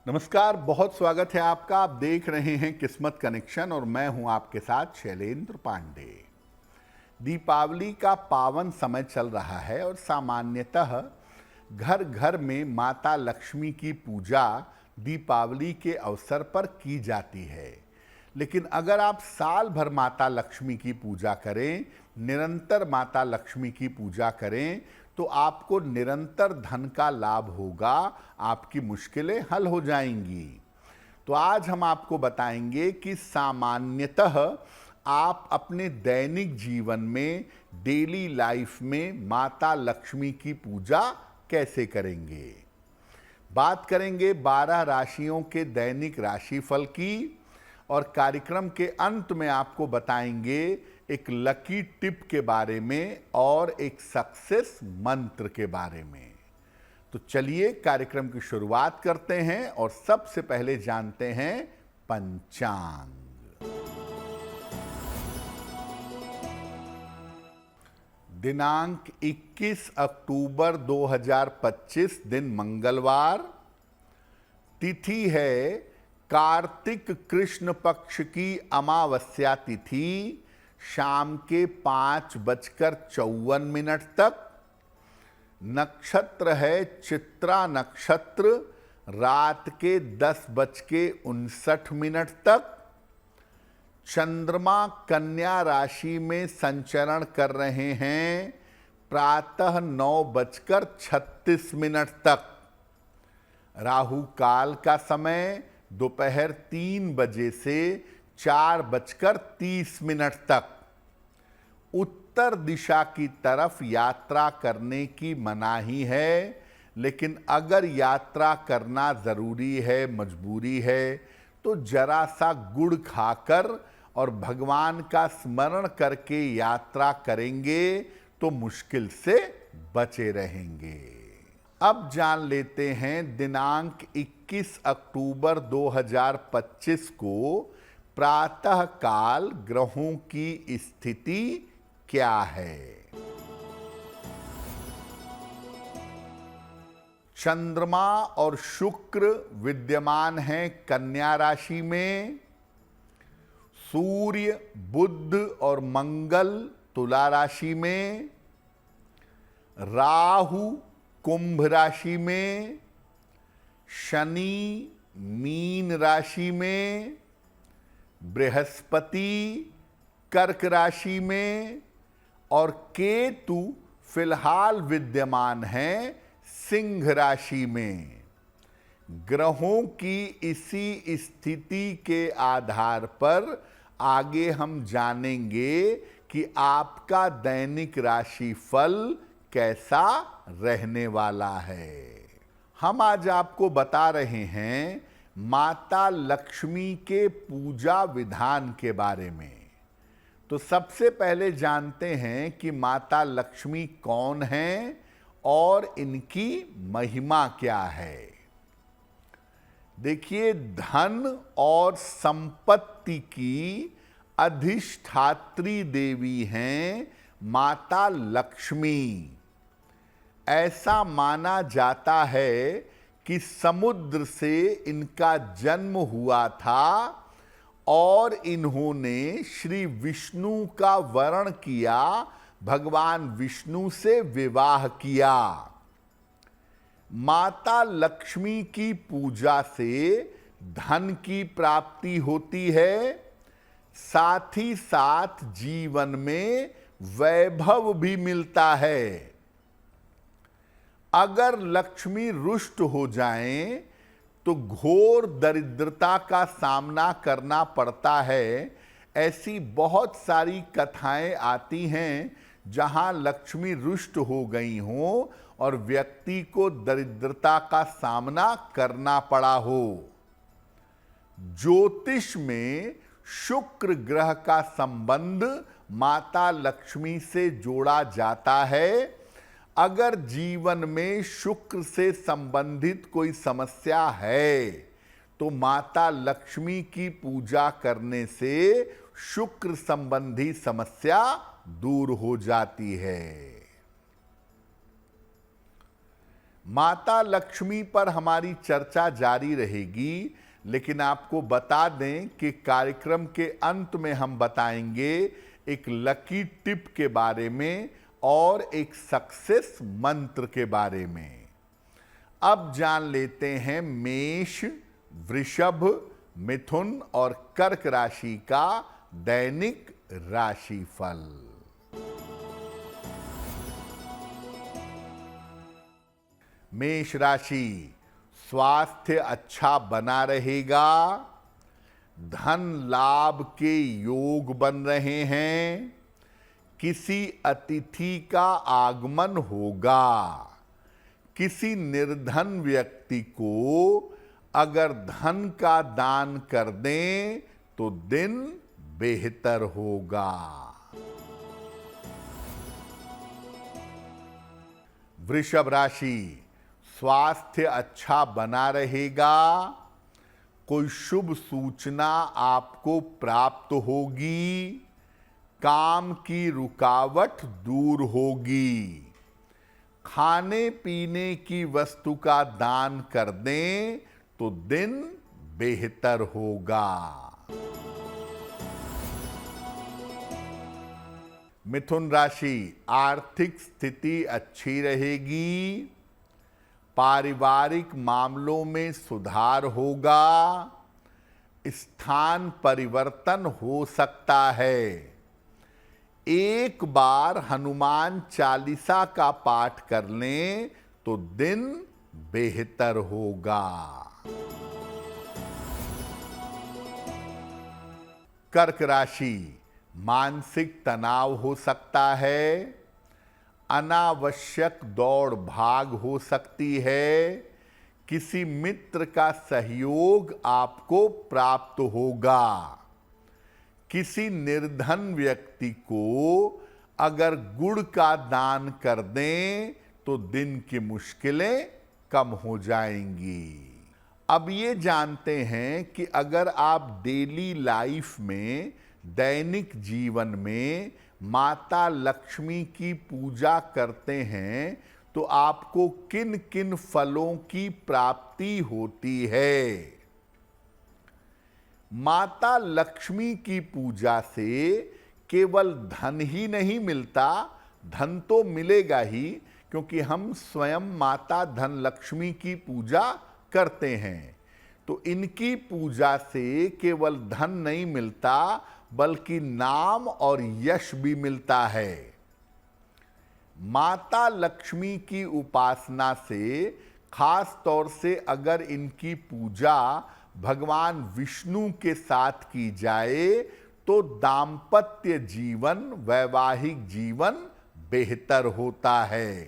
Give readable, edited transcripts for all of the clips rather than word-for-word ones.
नमस्कार, बहुत स्वागत है आपका। आप देख रहे हैं किस्मत कनेक्शन और मैं हूं आपके साथ शैलेंद्र पांडे। दीपावली का पावन समय चल रहा है और सामान्यतः घर घर में माता लक्ष्मी की पूजा दीपावली के अवसर पर की जाती है। लेकिन अगर आप साल भर माता लक्ष्मी की पूजा करें, निरंतर माता लक्ष्मी की पूजा करें, तो आपको निरंतर धन का लाभ होगा, आपकी मुश्किलें हल हो जाएंगी। तो आज हम आपको बताएंगे कि सामान्यतः आप अपने दैनिक जीवन में, डेली लाइफ में माता लक्ष्मी की पूजा कैसे करेंगे। बात करेंगे 12 राशियों के दैनिक राशिफल की और कार्यक्रम के अंत में आपको बताएंगे एक लकी टिप के बारे में और एक सक्सेस मंत्र के बारे में। तो चलिए कार्यक्रम की शुरुआत करते हैं और सबसे पहले जानते हैं पंचांग। दिनांक 21 अक्टूबर 2025 दिन मंगलवार। तिथि है कार्तिक कृष्ण पक्ष की अमावस्या तिथि, शाम के 5:54 तक। नक्षत्र है चित्रा नक्षत्र, रात के 10:59 तक। चंद्रमा कन्या राशि में संचरण कर रहे हैं प्रातः 9:36 तक। राहु काल का समय दोपहर 3 बजे से 4:30 तक। उत्तर दिशा की तरफ यात्रा करने की मनाही है, लेकिन अगर यात्रा करना जरूरी है, मजबूरी है, तो जरा सा गुड़ खाकर और भगवान का स्मरण करके यात्रा करेंगे तो मुश्किल से बचे रहेंगे। अब जान लेते हैं दिनांक 21 अक्टूबर 2025 को प्रातः काल ग्रहों की स्थिति क्या है। चंद्रमा और शुक्र विद्यमान हैं कन्या राशि में। सूर्य, बुध और मंगल तुला राशि में। राहु कुंभ राशि में। शनि मीन राशि में। बृहस्पति कर्क राशि में और केतु फिलहाल विद्यमान हैं सिंह राशि में। ग्रहों की इसी स्थिति के आधार पर आगे हम जानेंगे कि आपका दैनिक राशिफल कैसा रहने वाला है। हम आज आपको बता रहे हैं माता लक्ष्मी के पूजा विधान के बारे में। तो सबसे पहले जानते हैं कि माता लक्ष्मी कौन हैं और इनकी महिमा क्या है। देखिए, धन और संपत्ति की अधिष्ठात्री देवी हैं माता लक्ष्मी। ऐसा माना जाता है कि समुद्र से इनका जन्म हुआ था और इन्होंने श्री विष्णु का वरण किया, भगवान विष्णु से विवाह किया। माता लक्ष्मी की पूजा से धन की प्राप्ति होती है, साथ ही साथ जीवन में वैभव भी मिलता है। अगर लक्ष्मी रुष्ट हो जाएं तो घोर दरिद्रता का सामना करना पड़ता है। ऐसी बहुत सारी कथाएं आती हैं जहां लक्ष्मी रुष्ट हो गई हो और व्यक्ति को दरिद्रता का सामना करना पड़ा हो। ज्योतिष में शुक्र ग्रह का संबंध माता लक्ष्मी से जोड़ा जाता है। अगर जीवन में शुक्र से संबंधित कोई समस्या है तो माता लक्ष्मी की पूजा करने से शुक्र संबंधी समस्या दूर हो जाती है। माता लक्ष्मी पर हमारी चर्चा जारी रहेगी, लेकिन आपको बता दें कि कार्यक्रम के अंत में हम बताएंगे एक लकी टिप के बारे में और एक सक्सेस मंत्र के बारे में। अब जान लेते हैं मेष, वृषभ, मिथुन और कर्क राशि का दैनिक राशिफल। मेष राशि, स्वास्थ्य अच्छा बना रहेगा, धन लाभ के योग बन रहे हैं, किसी अतिथि का आगमन होगा, किसी निर्धन व्यक्ति को अगर धन का दान कर दें तो दिन बेहतर होगा। वृषभ राशि, स्वास्थ्य अच्छा बना रहेगा, कोई शुभ सूचना आपको प्राप्त होगी, काम की रुकावट दूर होगी, खाने पीने की वस्तु का दान कर दें तो दिन बेहतर होगा। मिथुन राशि, आर्थिक स्थिति अच्छी रहेगी, पारिवारिक मामलों में सुधार होगा, स्थान परिवर्तन हो सकता है, एक बार हनुमान चालीसा का पाठ कर लें तो दिन बेहतर होगा। कर्क राशि, मानसिक तनाव हो सकता है, अनावश्यक दौड़ भाग हो सकती है, किसी मित्र का सहयोग आपको प्राप्त होगा, किसी निर्धन व्यक्ति को अगर गुड़ का दान कर दें तो दिन की मुश्किलें कम हो जाएंगी। अब ये जानते हैं कि अगर आप डेली लाइफ में, दैनिक जीवन में माता लक्ष्मी की पूजा करते हैं तो आपको किन किन फलों की प्राप्ति होती है। माता लक्ष्मी की पूजा से केवल धन ही नहीं मिलता, धन तो मिलेगा ही, क्योंकि हम स्वयं माता धन लक्ष्मी की पूजा करते हैं। तो इनकी पूजा से केवल धन नहीं मिलता, बल्कि नाम और यश भी मिलता है। माता लक्ष्मी की उपासना से, खास तौर से अगर इनकी पूजा भगवान विष्णु के साथ की जाए तो दाम्पत्य जीवन, वैवाहिक जीवन बेहतर होता है।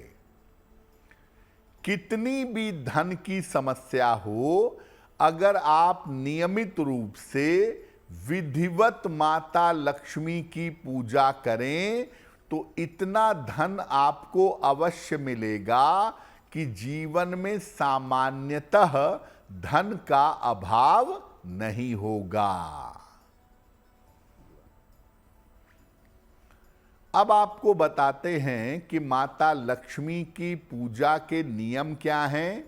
कितनी भी धन की समस्या हो, अगर आप नियमित रूप से विधिवत माता लक्ष्मी की पूजा करें तो इतना धन आपको अवश्य मिलेगा कि जीवन में सामान्यतः धन का अभाव नहीं होगा। अब आपको बताते हैं कि माता लक्ष्मी की पूजा के नियम क्या हैं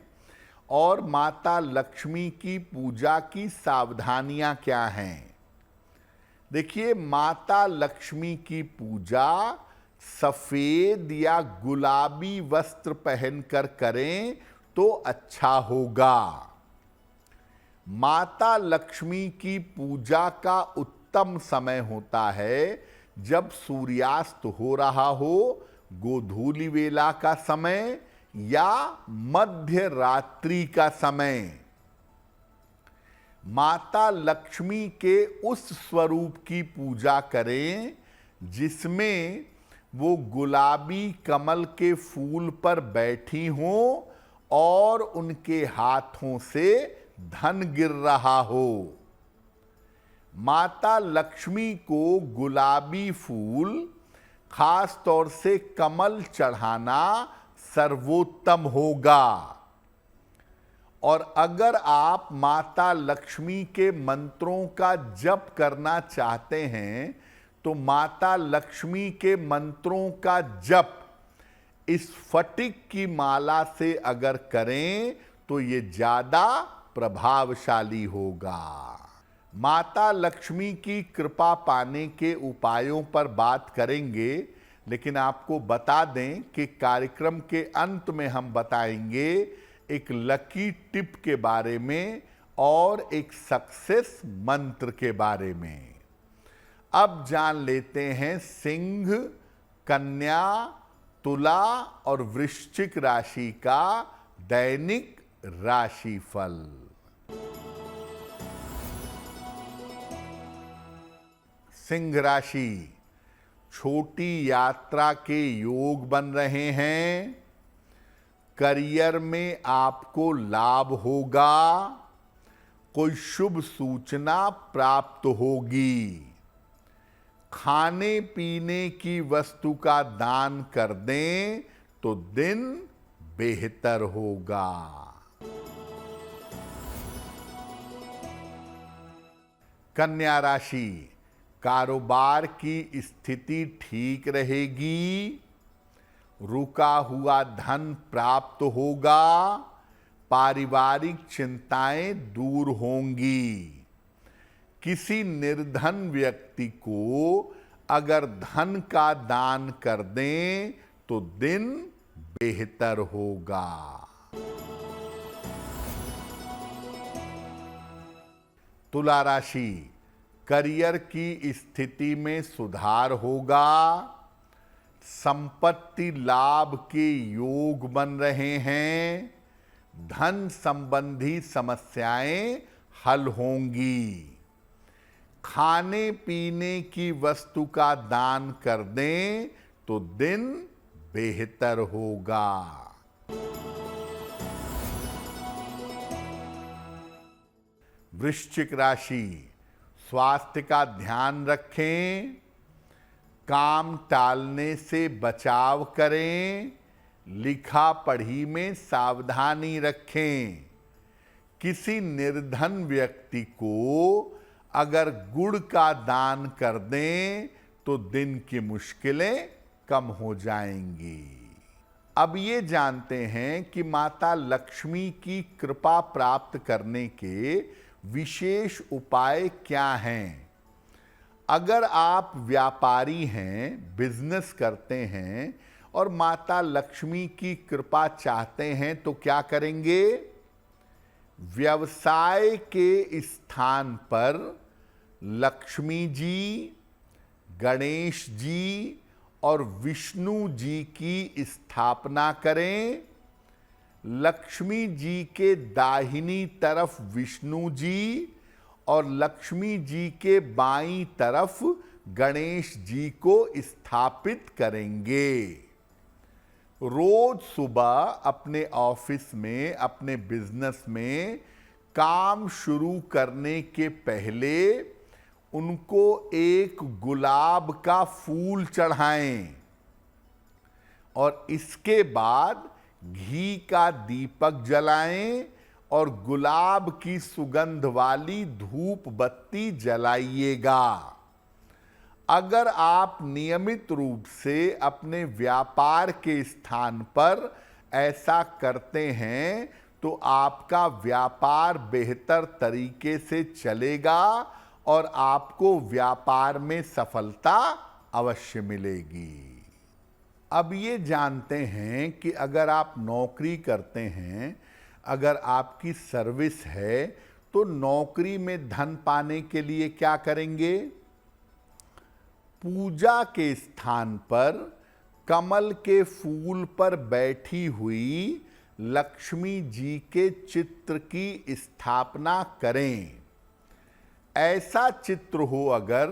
और माता लक्ष्मी की पूजा की सावधानियां क्या हैं। देखिए, माता लक्ष्मी की पूजा सफेद या गुलाबी वस्त्र पहनकर करें तो अच्छा होगा। माता लक्ष्मी की पूजा का उत्तम समय होता है जब सूर्यास्त हो रहा हो, गोधूली वेला का समय या मध्य रात्रि का समय। माता लक्ष्मी के उस स्वरूप की पूजा करें जिसमें वो गुलाबी कमल के फूल पर बैठी हों और उनके हाथों से धन गिर रहा हो। माता लक्ष्मी को गुलाबी फूल, खास तौर से कमल चढ़ाना सर्वोत्तम होगा। और अगर आप माता लक्ष्मी के मंत्रों का जप करना चाहते हैं तो माता लक्ष्मी के मंत्रों का जप इस फटिक की माला से अगर करें तो ये ज्यादा प्रभावशाली होगा। माता लक्ष्मी की कृपा पाने के उपायों पर बात करेंगे, लेकिन आपको बता दें कि कार्यक्रम के अंत में हम बताएंगे एक लकी टिप के बारे में और एक सक्सेस मंत्र के बारे में। अब जान लेते हैं सिंह, कन्या, तुला और वृश्चिक राशि का दैनिक राशिफल। सिंह राशि, छोटी यात्रा के योग बन रहे हैं। करियर में आपको लाभ होगा। कोई शुभ सूचना प्राप्त होगी। खाने पीने की वस्तु का दान कर दें तो दिन बेहतर होगा। कन्या राशि, कारोबार की स्थिति ठीक रहेगी। रुका हुआ धन प्राप्त होगा। पारिवारिक चिंताएं दूर होंगी। किसी निर्धन व्यक्ति को अगर धन का दान कर दें तो दिन बेहतर होगा। तुला राशि, करियर की स्थिति में सुधार होगा। संपत्ति लाभ के योग बन रहे हैं। धन संबंधी समस्याएं हल होंगी। खाने पीने की वस्तु का दान कर दें तो दिन बेहतर होगा। वृश्चिक राशि, स्वास्थ्य का ध्यान रखें। काम टालने से बचाव करें। लिखा पढ़ी में सावधानी रखें। किसी निर्धन व्यक्ति को अगर गुड़ का दान कर दें तो दिन की मुश्किलें कम हो जाएंगी। अब ये जानते हैं कि माता लक्ष्मी की कृपा प्राप्त करने के विशेष उपाय क्या हैं। अगर आप व्यापारी हैं, बिजनेस करते हैं और माता लक्ष्मी की कृपा चाहते हैं तो क्या करेंगे? व्यवसाय के स्थान पर लक्ष्मी जी, गणेश जी और विष्णु जी की स्थापना करें। लक्ष्मी जी के दाहिनी तरफ विष्णु जी और लक्ष्मी जी के बाईं तरफ गणेश जी को स्थापित करेंगे। रोज सुबह अपने ऑफिस में, अपने बिजनेस में काम शुरू करने के पहले उनको एक गुलाब का फूल चढ़ाएं और इसके बाद घी का दीपक जलाएं और गुलाब की सुगंध वाली धूप बत्ती जलाइएगा। अगर आप नियमित रूप से अपने व्यापार के स्थान पर ऐसा करते हैं तो आपका व्यापार बेहतर तरीके से चलेगा और आपको व्यापार में सफलता अवश्य मिलेगी। अब ये जानते हैं कि अगर आप नौकरी करते हैं, अगर आपकी सर्विस है, तो नौकरी में धन पाने के लिए क्या करेंगे? पूजा के स्थान पर कमल के फूल पर बैठी हुई लक्ष्मी जी के चित्र की स्थापना करें। ऐसा चित्र हो अगर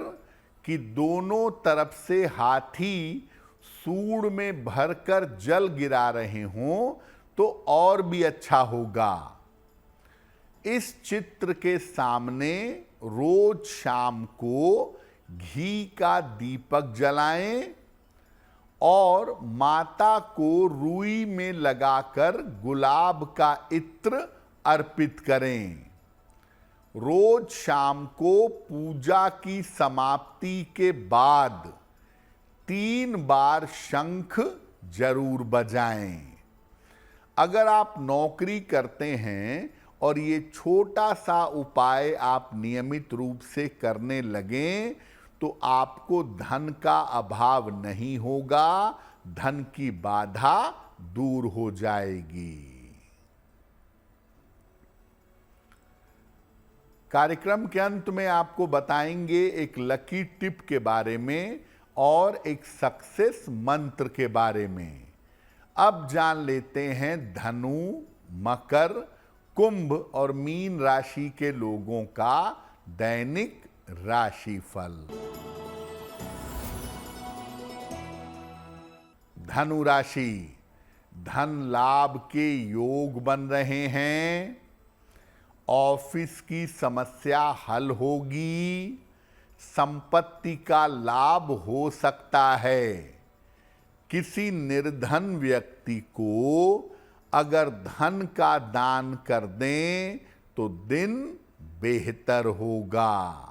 कि दोनों तरफ से हाथी सूंड में भरकर जल गिरा रहे हों तो और भी अच्छा होगा। इस चित्र के सामने रोज शाम को घी का दीपक जलाएं और माता को रुई में लगाकर गुलाब का इत्र अर्पित करें। रोज शाम को पूजा की समाप्ति के बाद 3 बार शंख, जरूर बजाएं। अगर आप नौकरी करते हैं और ये छोटा सा उपाय आप नियमित रूप से करने लगें तो आपको धन का अभाव नहीं होगा, धन की बाधा दूर हो जाएगी। कार्यक्रम के अंत में आपको बताएंगे एक लकी टिप के बारे में और एक सक्सेस मंत्र के बारे में। अब जान लेते हैं धनु, मकर, कुंभ और मीन राशि के लोगों का दैनिक राशिफल। धनु राशि, धन लाभ के योग बन रहे हैं। ऑफिस की समस्या हल होगी। संपत्ति का लाभ हो सकता है। किसी निर्धन व्यक्ति को अगर धन का दान कर दें तो दिन बेहतर होगा।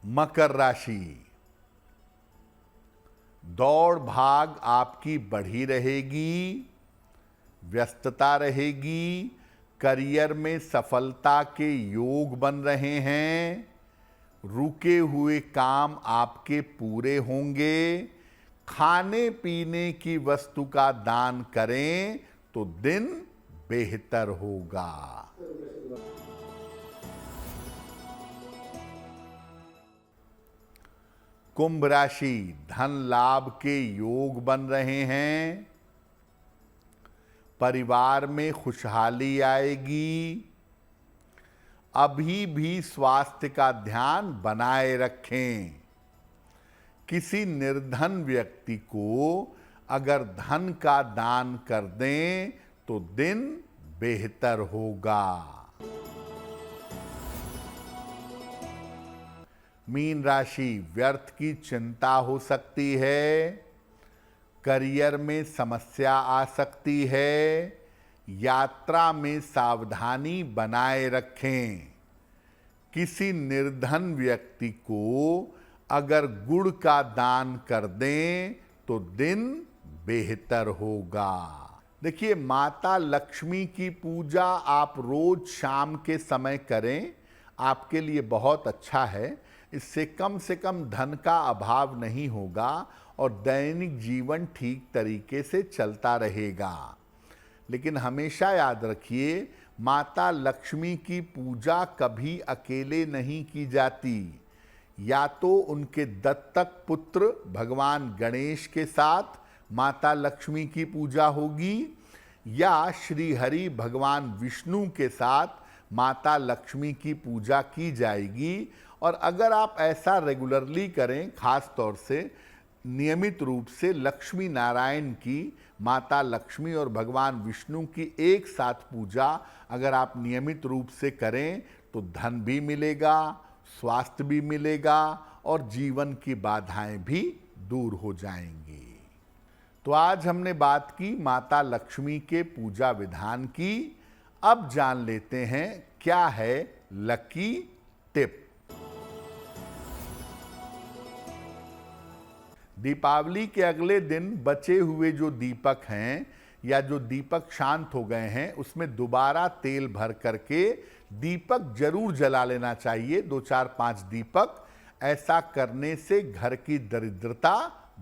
मकर राशि, दौड़ भाग आपकी बढ़ी रहेगी, व्यस्तता रहेगी। करियर में सफलता के योग बन रहे हैं। रुके हुए काम आपके पूरे होंगे। खाने पीने की वस्तु का दान करें तो दिन बेहतर होगा। कुंभ राशि, धन लाभ के योग बन रहे हैं। परिवार में खुशहाली आएगी। अभी भी स्वास्थ्य का ध्यान बनाए रखें। किसी निर्धन व्यक्ति को अगर धन का दान कर दें तो दिन बेहतर होगा। मीन राशि, व्यर्थ की चिंता हो सकती है। करियर में समस्या आ सकती है। यात्रा में सावधानी बनाए रखें। किसी निर्धन व्यक्ति को अगर गुड़ का दान कर दें तो दिन बेहतर होगा। देखिए, माता लक्ष्मी की पूजा आप रोज शाम के समय करें, आपके लिए बहुत अच्छा है। इससे कम से कम धन का अभाव नहीं होगा और दैनिक जीवन ठीक तरीके से चलता रहेगा। लेकिन हमेशा याद रखिए, माता लक्ष्मी की पूजा कभी अकेले नहीं की जाती। या तो उनके दत्तक पुत्र भगवान गणेश के साथ माता लक्ष्मी की पूजा होगी या श्री हरि भगवान विष्णु के साथ माता लक्ष्मी की पूजा की जाएगी। और अगर आप ऐसा रेगुलरली करें, खास तौर से नियमित रूप से लक्ष्मी नारायण की, माता लक्ष्मी और भगवान विष्णु की एक साथ पूजा अगर आप नियमित रूप से करें तो धन भी मिलेगा, स्वास्थ्य भी मिलेगा और जीवन की बाधाएं भी दूर हो जाएंगी। तो आज हमने बात की माता लक्ष्मी के पूजा विधान की। अब जान लेते हैं क्या है लकी टिप। दीपावली के अगले दिन बचे हुए जो दीपक हैं या जो दीपक शांत हो गए हैं उसमें दोबारा तेल भर करके दीपक जरूर जला लेना चाहिए, 2, 4, 5 दीपक। ऐसा करने से घर की दरिद्रता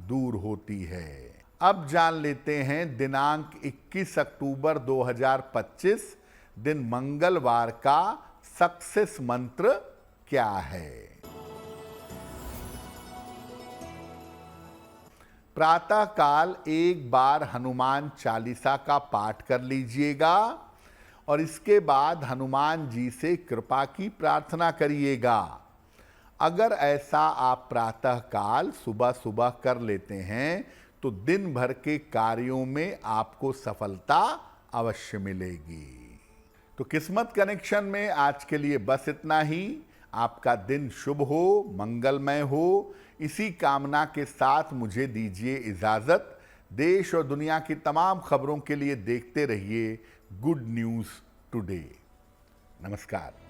दूर होती है। अब जान लेते हैं दिनांक 21 अक्टूबर 2025 दिन मंगलवार का सक्सेस मंत्र क्या है। प्रातः काल एक बार हनुमान चालीसा का पाठ कर लीजिएगा और इसके बाद हनुमान जी से कृपा की प्रार्थना करिएगा। अगर ऐसा आप प्रातः काल सुबह सुबह कर लेते हैं तो दिन भर के कार्यों में आपको सफलता अवश्य मिलेगी। तो किस्मत कनेक्शन में आज के लिए बस इतना ही। आपका दिन शुभ हो, मंगलमय हो, इसी कामना के साथ मुझे दीजिए इजाज़त। देश और दुनिया की तमाम खबरों के लिए देखते रहिए गुड न्यूज़ टुडे। नमस्कार।